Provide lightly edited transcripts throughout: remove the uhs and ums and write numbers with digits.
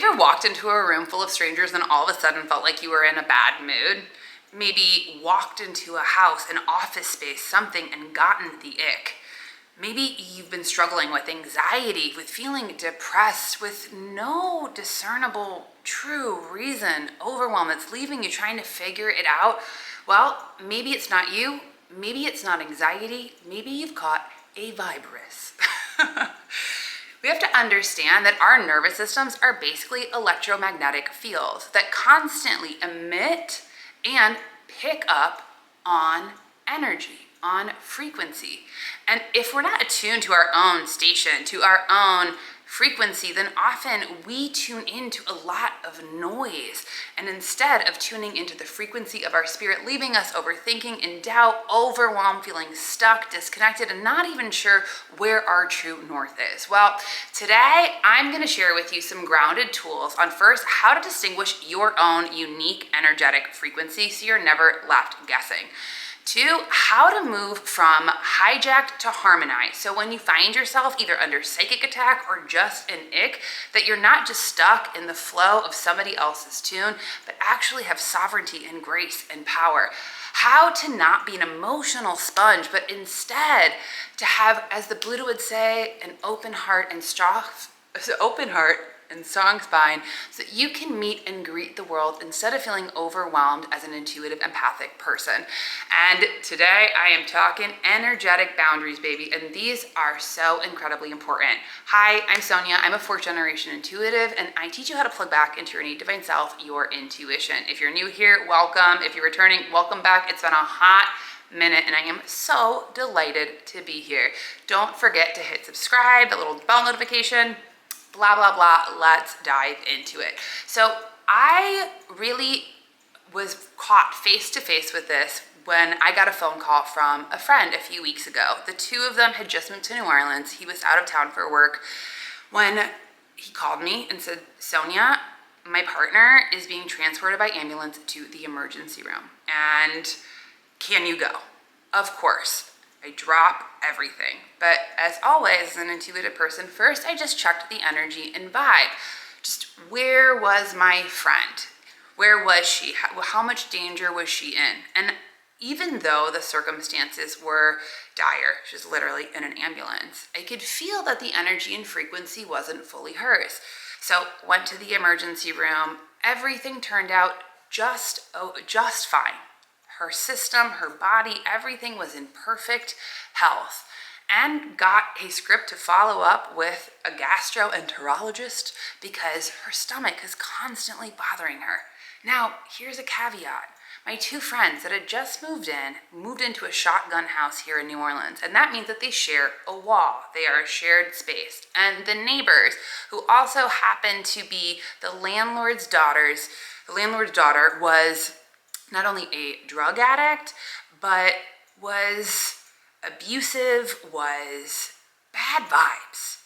you ever walked into a room full of strangers and all of a sudden felt like you were in a bad mood? Maybe walked into a house, an office space, something, and gotten the ick. Maybe you've been struggling with anxiety, with feeling depressed, with no discernible true reason, overwhelm that's leaving you trying to figure it out. Well, maybe it's not you, maybe it's not anxiety, maybe you've caught a Viberus. We have to understand that our nervous systems are basically electromagnetic fields that constantly emit and pick up on energy, on frequency. And if we're not attuned to our own station, to our own frequency, then often we tune into a lot of noise. And instead of tuning into the frequency of our spirit, leaving us overthinking, in doubt, overwhelmed, feeling stuck, disconnected, and not even sure where our true north is. Well, today I'm going to share with you some grounded tools on first, how to distinguish your own unique energetic frequency so you're never left guessing. 2, how to move from hijacked to harmonized. So when you find yourself either under psychic attack or just an ick, that you're not just stuck in the flow of somebody else's tune, but actually have sovereignty and grace and power. How to not be an emotional sponge, but instead to have, as the Buddha would say, an open heart and strong spine, so that you can meet and greet the world instead of feeling overwhelmed as an intuitive, empathic person. And today I am talking energetic boundaries, baby, and these are so incredibly important. Hi, I'm Sonia. I'm a 4th generation intuitive, and I teach you how to plug back into your innate divine self, your intuition. If you're new here, welcome. If you're returning, welcome back. It's been a hot minute, and I am so delighted to be here. Don't forget to hit subscribe, the little bell notification, blah, blah, blah. Let's dive into it. So I really was caught face to face with this when I got a phone call from a friend a few weeks ago. The two of them had just moved to New Orleans. He was out of town for work when he called me and said, Sonia, my partner is being transported by ambulance to the emergency room. And can you go? Of course. I drop everything. But as always, as an intuitive person, first I just checked the energy and vibe. Just where was my friend? Where was she? How much danger was she in? And even though the circumstances were dire, she was literally in an ambulance, I could feel that the energy and frequency wasn't fully hers. So went to the emergency room. Everything turned out just fine. Her system, her body, everything was in perfect health, and got a script to follow up with a gastroenterologist because her stomach is constantly bothering her. Now, here's a caveat. My two friends that had just moved into a shotgun house here in New Orleans, and that means that they share a wall. They are a shared space. And the neighbors, who also happen to be the landlord's daughter was not only a drug addict, but was abusive, was bad vibes.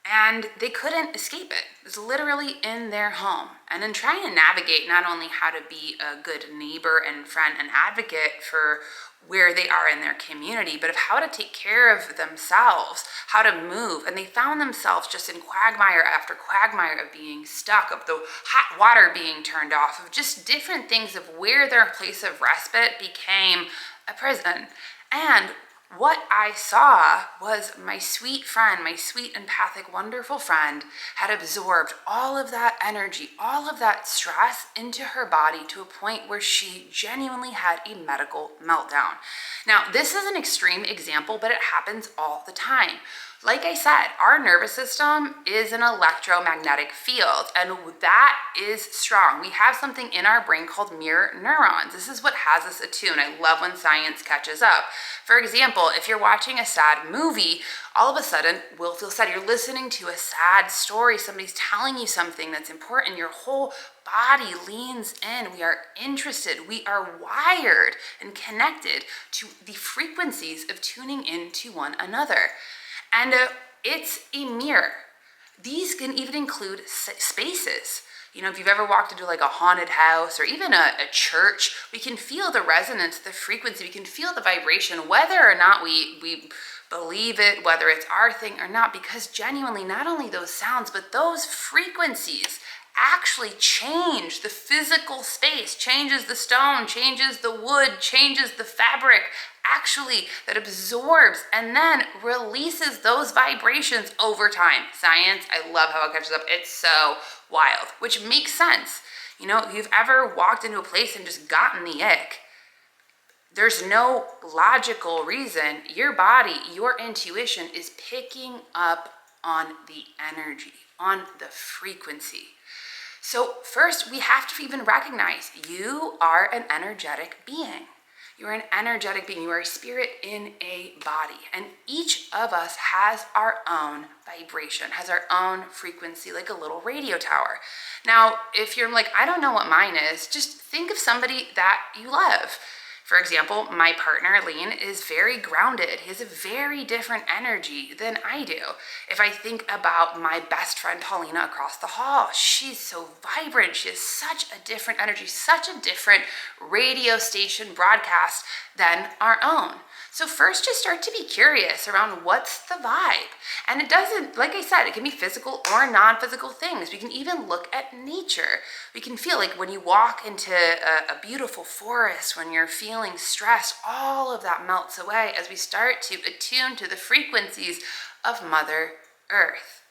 And they couldn't escape it. It was literally in their home. And in trying to navigate not only how to be a good neighbor and friend and advocate for where they are in their community, but of how to take care of themselves, how to move. And they found themselves just in quagmire after quagmire of being stuck, of the hot water being turned off, of just different things, of where their place of respite became a prison. And what I saw was my sweet friend, my sweet, empathic, wonderful friend, had absorbed all of that energy, all of that stress into her body to a point where she genuinely had a medical meltdown. Now, this is an extreme example, but it happens all the time. Like I said, our nervous system is an electromagnetic field, and that is strong. We have something in our brain called mirror neurons. This is what has us attuned. I love when science catches up. For example, if you're watching a sad movie, all of a sudden we'll feel sad. You're listening to a sad story. Somebody's telling you something that's important. Your whole body leans in. We are interested. We are wired and connected to the frequencies of tuning into one another. And it's a mirror. These can even include spaces. You know, if you've ever walked into like a haunted house or even a church, we can feel the resonance, the frequency, we can feel the vibration, whether or not we believe it, whether it's our thing or not, because genuinely, not only those sounds, but those frequencies actually change the physical space, changes the stone, changes the wood, changes the fabric, actually that absorbs and then releases those vibrations over time. Science, I love how it catches up. It's so wild, which makes sense. You know, if you've ever walked into a place and just gotten the ick, there's no logical reason. Your body, your intuition is picking up on the energy, on the frequency. So first, we have to even recognize you are an energetic being. You're an energetic being. You are a spirit in a body. And each of us has our own vibration, has our own frequency, like a little radio tower. Now, if you're like, I don't know what mine is, just think of somebody that you love. For example, my partner, Lean, is very grounded. He has a very different energy than I do. If I think about my best friend, Paulina, across the hall, she's so vibrant. She has such a different energy, such a different radio station broadcast than our own. So first, just start to be curious around what's the vibe. And it doesn't, like I said, it can be physical or non-physical things. We can even look at nature. We can feel like when you walk into a beautiful forest, when you're feeling stressed, all of that melts away as we start to attune to the frequencies of Mother Earth.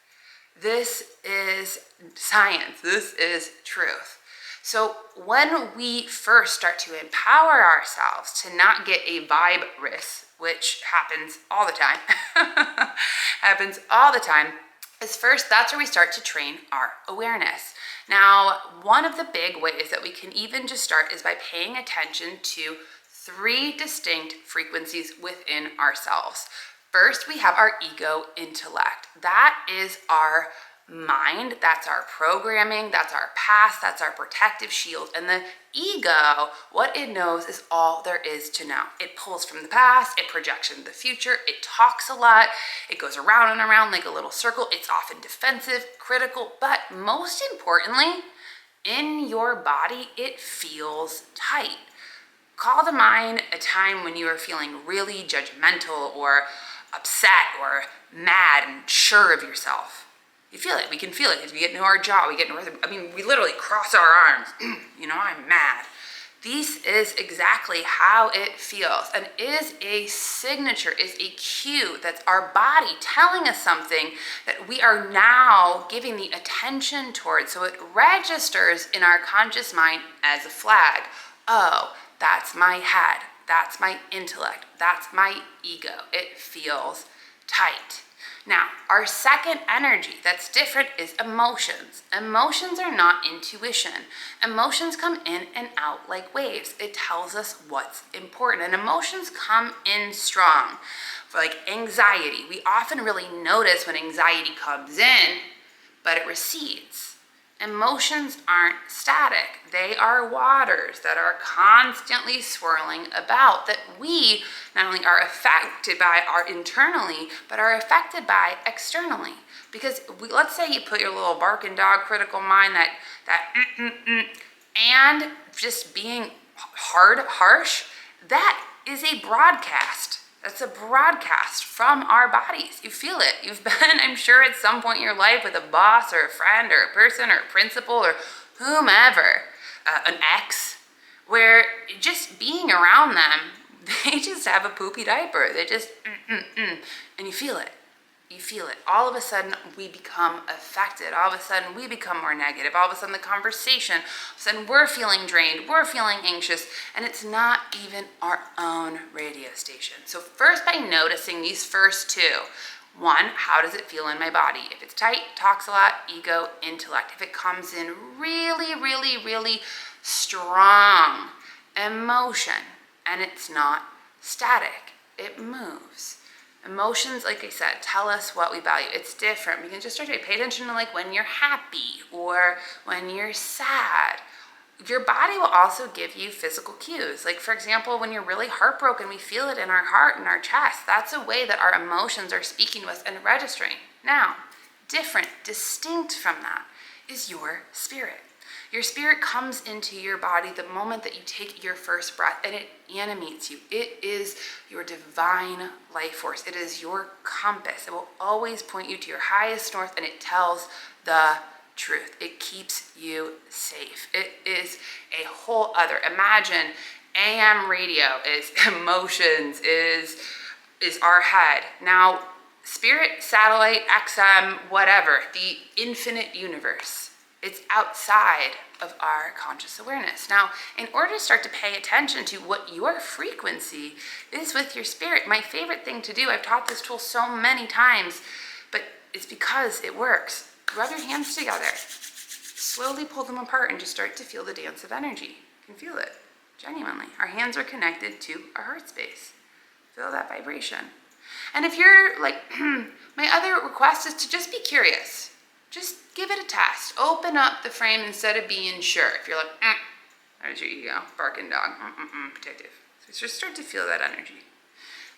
This is science. This is truth. So when we first start to empower ourselves to not get a Viberus, which happens all the time, is first, that's where we start to train our awareness. Now, one of the big ways that we can even just start is by paying attention to 3 distinct frequencies within ourselves. First, we have our ego intellect. That is our mind, that's our programming, that's our past, that's our protective shield. And the ego, what it knows is all there is to know. It pulls from the past, it projects into the future, it talks a lot, it goes around and around like a little circle. It's often defensive, critical, but most importantly, in your body, it feels tight. Call to mind a time when you were feeling really judgmental or upset or mad and sure of yourself. You feel it. We can feel it as we get into our jaw. We literally cross our arms. I'm mad. This is exactly how it feels and is a signature, is a cue. That's our body telling us something that we are now giving the attention towards. So it registers in our conscious mind as a flag. Oh, that's my head. That's my intellect. That's my ego. It feels tight. Now, our second energy that's different is emotions. Emotions are not intuition. Emotions come in and out like waves. It tells us what's important. And emotions come in strong. For like anxiety, we often really notice when anxiety comes in, but it recedes. Emotions aren't static. They are waters that are constantly swirling about that we not only are affected by internally, but are affected by externally. Because let's say you put your little barking dog critical mind, and just being harsh, that is a broadcast. That's a broadcast from our bodies. You feel it. You've been, I'm sure, at some point in your life with a boss or a friend or a person or a principal or whomever, an ex, where just being around them, they just have a poopy diaper. They just, and you feel it. You feel it. All of a sudden, we become affected. All of a sudden, we become more negative. All of a sudden, the conversation, all of a sudden, we're feeling drained. We're feeling anxious. And it's not even our own radio station. So first, by noticing these first 2, 1, how does it feel in my body? If it's tight, talks a lot, ego, intellect. If it comes in really, really, really strong emotion, and it's not static, it moves. Emotions, like I said, tell us what we value. It's different. We can just start to pay attention to like when you're happy or when you're sad. Your body will also give you physical cues. Like, for example, when you're really heartbroken, we feel it in our heart and our chest. That's a way that our emotions are speaking to us and registering. Now, different, distinct from that is your spirit. Your spirit comes into your body the moment that you take your first breath, and it animates you. It is your divine life force. It is your compass. It will always point you to your highest north, and it tells the truth. It keeps you safe. It is a whole other, imagine AM radio is emotions, is our head. Now, spirit, satellite, XM, whatever, the infinite universe, it's outside of our conscious awareness. Now, in order to start to pay attention to what your frequency is with your spirit, my favorite thing to do, I've taught this tool so many times, but it's because it works. Rub your hands together, slowly pull them apart, and just start to feel the dance of energy. You can feel it, genuinely. Our hands are connected to our heart space. Feel that vibration. And if you're like, my other request is to just be curious. Just give it a test. Open up the frame instead of being sure. If you're like, there's your ego, barking dog, protective. So just start to feel that energy.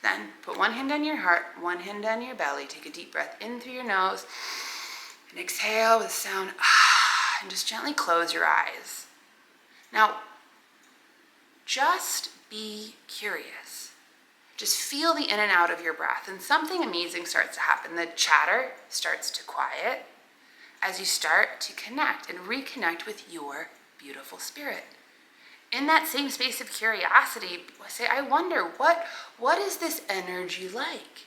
Then put one hand on your heart, one hand on your belly. Take a deep breath in through your nose and exhale with sound, and just gently close your eyes. Now, just be curious. Just feel the in and out of your breath, and something amazing starts to happen. The chatter starts to quiet as you start to connect and reconnect with your beautiful spirit. In that same space of curiosity, say, I wonder, what is this energy like?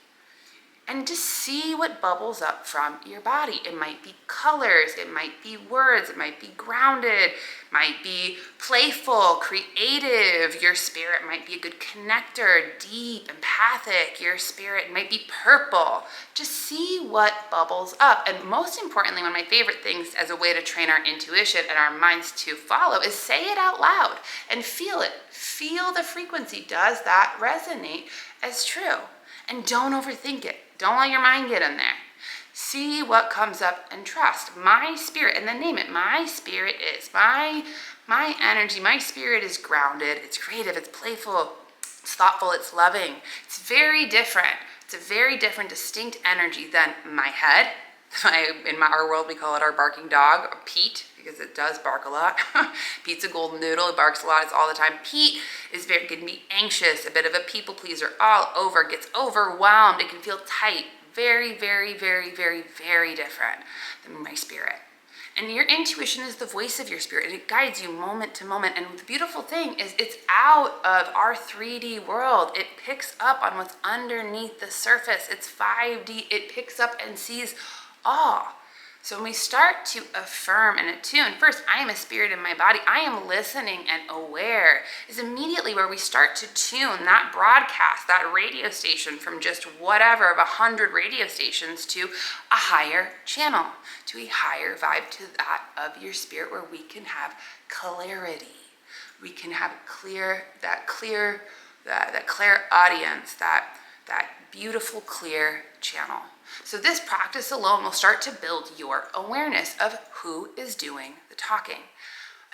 And just see what bubbles up from your body. It might be colors, it might be words, it might be grounded, might be playful, creative. Your spirit might be a good connector, deep, empathic. Your spirit might be purple. Just see what bubbles up. And most importantly, one of my favorite things as a way to train our intuition and our minds to follow is say it out loud and feel it. Feel the frequency. Does that resonate as true? And don't overthink it. Don't let your mind get in there. See what comes up and trust. My spirit, and then name it. My spirit is. My energy, my spirit is grounded. It's creative, it's playful, it's thoughtful, it's loving. It's very different. It's a very different, distinct energy than my head. In our world, we call it our barking dog, Pete, because it does bark a lot. Pete's a golden noodle. It barks a lot. It's all the time. Pete can be anxious, a bit of a people pleaser, all over, gets overwhelmed. It can feel tight. Very, very, very, very, very different than my spirit. And your intuition is the voice of your spirit, and it guides you moment to moment. And the beautiful thing is it's out of our 3D world. It picks up on what's underneath the surface. It's 5D. It picks up and sees all. So when we start to affirm and attune, first, I am a spirit in my body. I am listening and aware is immediately where we start to tune that broadcast, that radio station from just whatever of 100 radio stations to a higher channel, to a higher vibe, to that of your spirit, where we can have clarity. We can have that clear audience, that beautiful, clear channel. So this practice alone will start to build your awareness of who is doing the talking.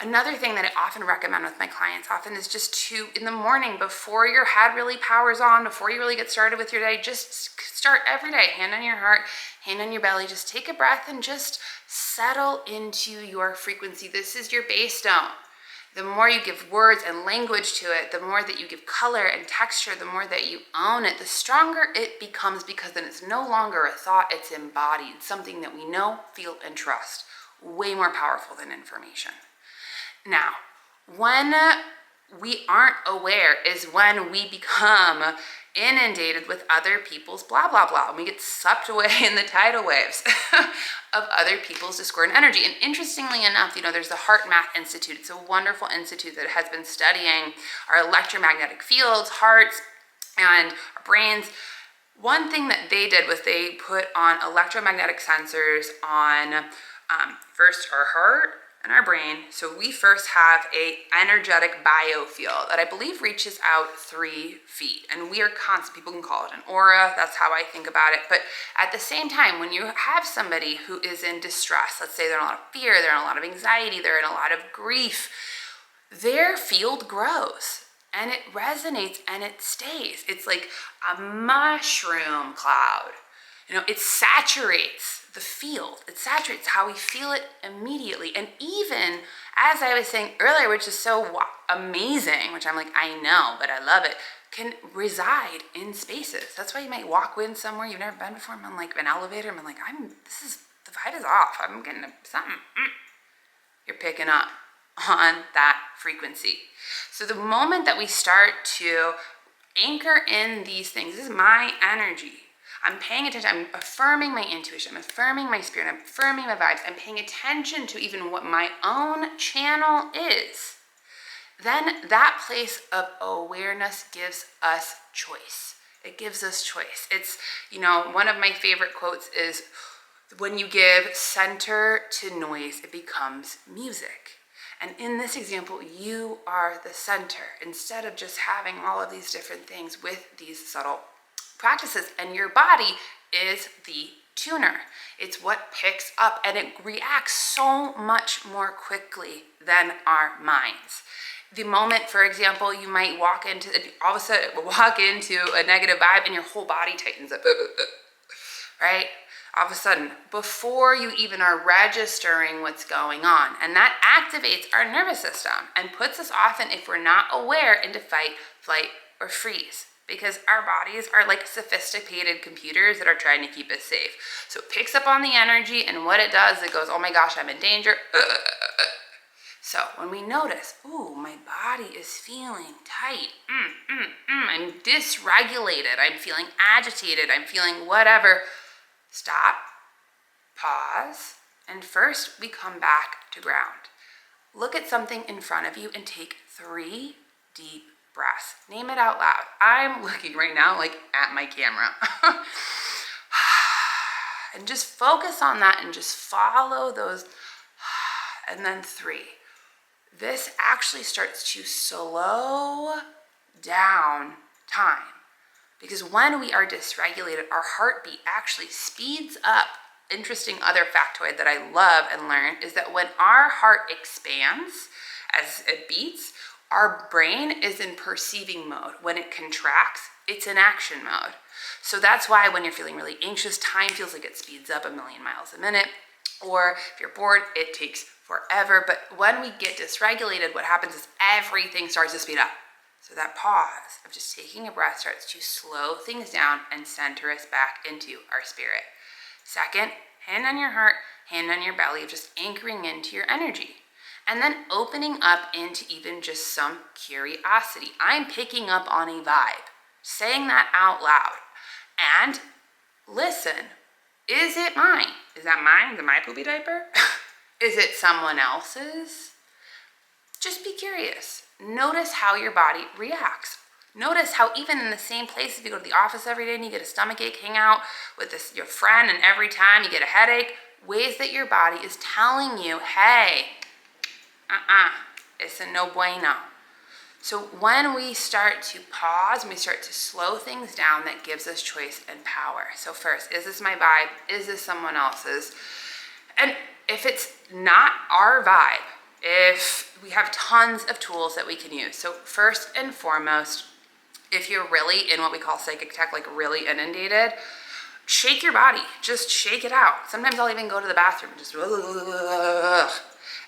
Another thing that I often recommend with my clients is just to, in the morning, before your head really powers on, before you really get started with your day, just start every day, hand on your heart, hand on your belly, just take a breath and just settle into your frequency. This is your base stone. The more you give words and language to it, the more that you give color and texture, the more that you own it, the stronger it becomes, because then it's no longer a thought, it's embodied, it's something that we know, feel, and trust. Way more powerful than information. Now, when we aren't aware is when we become inundated with other people's blah, blah, blah. And we get sucked away in the tidal waves of other people's discord and energy. And interestingly enough, there's the Heart Math Institute. It's a wonderful institute that has been studying our electromagnetic fields, hearts, and our brains. One thing that they did was they put on electromagnetic sensors on first our heart and our brain. So we first have a energetic biofield that I believe reaches out 3 feet. And we are constant, people can call it an aura, that's how I think about it. But at the same time, when you have somebody who is in distress, let's say they're in a lot of fear, they're in a lot of anxiety, they're in a lot of grief, their field grows and it resonates and it stays. It's like a mushroom cloud. It saturates the field. It saturates how we feel it immediately. And even, as I was saying earlier, which is so amazing, which I'm like, I know, but I love it, can reside in spaces. That's why you might walk in somewhere you've never been before. I'm like an elevator. I'm like, this is the vibe is off. I'm getting something. You're picking up on that frequency. So the moment that we start to anchor in these things, this is my energy. I'm paying attention. I'm affirming my intuition. I'm affirming my spirit. I'm affirming my vibes. I'm paying attention to even what my own channel is. Then that place of awareness gives us choice. It gives us choice. It's, one of my favorite quotes is, when you give center to noise, it becomes music. And in this example, you are the center, instead of just having all of these different things with these subtle practices. And your body is the tuner. It's what picks up, and it reacts so much more quickly than our minds. The moment, for example, you might all of a sudden walk into a negative vibe and your whole body tightens up, right? All of a sudden, before you even are registering what's going on. And that activates our nervous system and puts us often, if we're not aware, into fight, flight, or freeze. Because our bodies are like sophisticated computers that are trying to keep us safe. So it picks up on the energy, and what it does, it goes, oh my gosh, I'm in danger. So when we notice, ooh, my body is feeling tight, I'm dysregulated, I'm feeling agitated, I'm feeling whatever, stop, pause, and first we come back to ground. Look at something in front of you and take 3 deep breaths. Name it out loud. I'm looking right now like at my camera. And just focus on that and just follow those. And then 3. This actually starts to slow down time. Because when we are dysregulated, our heartbeat actually speeds up. Interesting other factoid that I love and learned is that when our heart expands as it beats, our brain is in perceiving mode. When it contracts, it's in action mode. So that's why when you're feeling really anxious, time feels like it speeds up 1,000,000 miles a minute. Or if you're bored, it takes forever. But when we get dysregulated, what happens is everything starts to speed up. So that pause of just taking a breath starts to slow things down and center us back into our spirit. Second, hand on your heart, hand on your belly, of just anchoring into your energy. And then opening up into even just some curiosity. I'm picking up on a vibe. Saying that out loud. And listen, is it mine? Is that mine? Is it my poopy diaper? Is it someone else's? Just be curious. Notice how your body reacts. Notice how even in the same place, if you go to the office every day and you get a stomach ache, hang out with your friend, and every time you get a headache, ways that your body is telling you, hey, it's a no bueno. So when we start to pause and we start to slow things down, that gives us choice and power. So first, is this my vibe? Is this someone else's? And if it's not our vibe, if we have tons of tools that we can use. So first and foremost, if you're really in what we call psychic tech, like really inundated, shake your body. Just shake it out. Sometimes I'll even go to the bathroom and just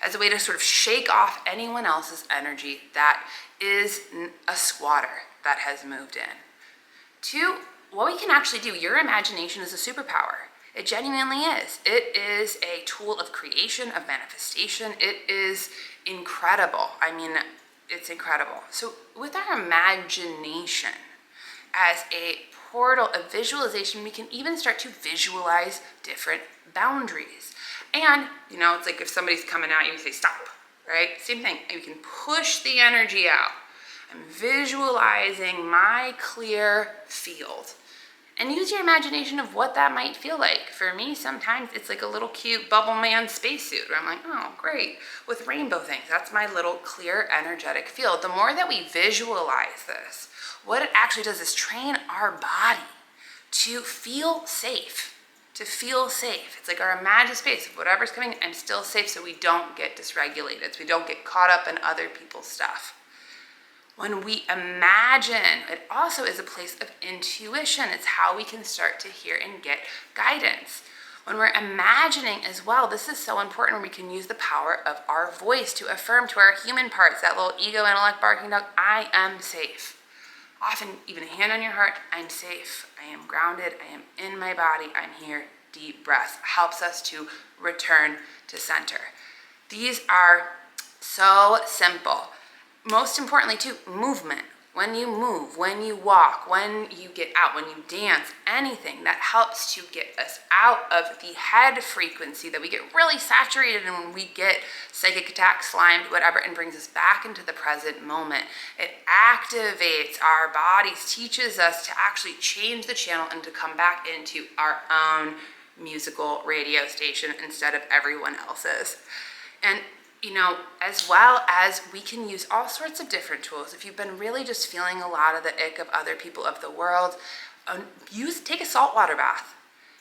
as a way to sort of shake off anyone else's energy that is a squatter that has moved in. 2, what we can actually do, your imagination is a superpower. It genuinely is. It is a tool of creation, of manifestation. It is incredible. I mean, it's incredible. So with our imagination as a portal of visualization, we can even start to visualize different boundaries. And, it's like if somebody's coming at you, you say, stop, right? Same thing. You can push the energy out. I'm visualizing my clear field. And use your imagination of what that might feel like. For me, sometimes it's like a little cute bubble man spacesuit where I'm like, oh, great, with rainbow things. That's my little clear energetic field. The more that we visualize this, what it actually does is train our body to feel safe. To feel safe. It's like our imagined space. If whatever's coming, I'm still safe, so we don't get dysregulated, so we don't get caught up in other people's stuff. When we imagine, it also is a place of intuition. It's how we can start to hear and get guidance. When we're imagining as well, this is so important when we can use the power of our voice to affirm to our human parts, that little ego intellect barking dog, I am safe. Often, even a hand on your heart, I'm safe, I am grounded, I am in my body, I'm here. Deep breaths helps us to return to center. These are so simple. Most importantly too, movement. When you move, when you walk, when you get out, when you dance, anything that helps to get us out of the head frequency that we get really saturated in when we get psychic attacks, slimed, whatever, and brings us back into the present moment. It activates our bodies, teaches us to actually change the channel and to come back into our own musical radio station instead of everyone else's. And you know, as well as we can use all sorts of different tools. If you've been really just feeling a lot of the ick of other people of the world, take a saltwater bath.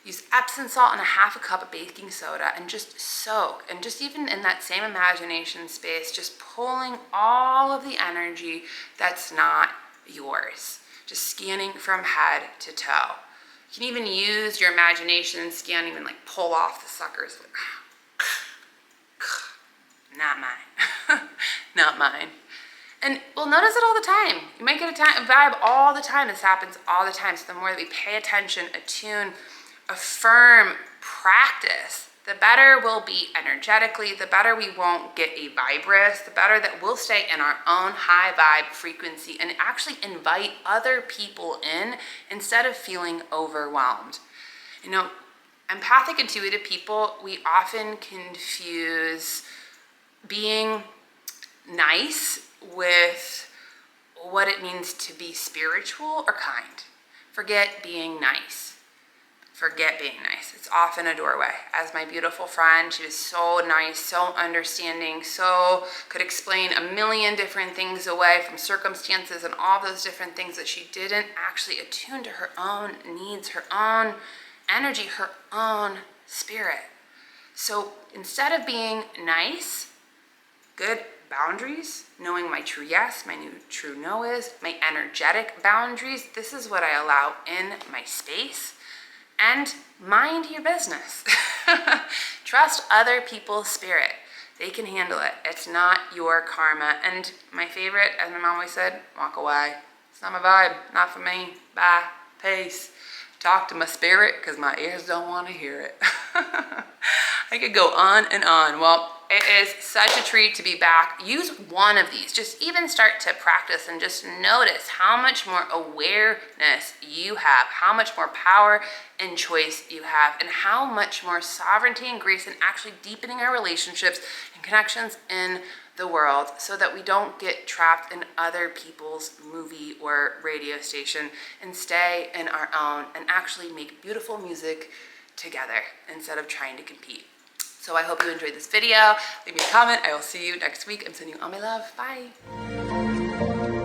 Use Epsom salt and a half a cup of baking soda and just soak. And just even in that same imagination space, just pulling all of the energy that's not yours. Just scanning from head to toe. You can even use your imagination and scan, even like pull off the suckers. Not mine. Not mine. And we'll notice it all the time. You might get a vibe all the time. This happens all the time. So the more that we pay attention, attune, affirm, practice, the better we'll be energetically, the better we won't get a Viberus, the better that we'll stay in our own high vibe frequency and actually invite other people in instead of feeling overwhelmed. You know, empathic, intuitive people, we often confuse being nice with what it means to be spiritual or kind. Forget being nice. Forget being nice. It's often a doorway. As my beautiful friend, she was so nice, so understanding, so could explain a million different things away from circumstances and all those different things that she didn't actually attune to her own needs, her own energy, her own spirit. So instead of being nice, good boundaries, knowing my true yes, my new true no is, my energetic boundaries, this is what I allow in my space, and mind your business. Trust other people's spirit. They can handle it. It's not your karma. And my favorite, as my mom always said, walk away. It's not my vibe, not for me. Bye, peace. Talk to my spirit because my ears don't want to hear it. I could go on and on. Well, it is such a treat to be back. Use one of these. Just even start to practice and just notice how much more awareness you have, how much more power and choice you have, and how much more sovereignty and grace in actually deepening our relationships and connections in the world so that we don't get trapped in other people's movie or radio station and stay in our own and actually make beautiful music together instead of trying to compete. So I hope you enjoyed this video. Leave me a comment. I will see you next week. I'm sending you all my love. Bye.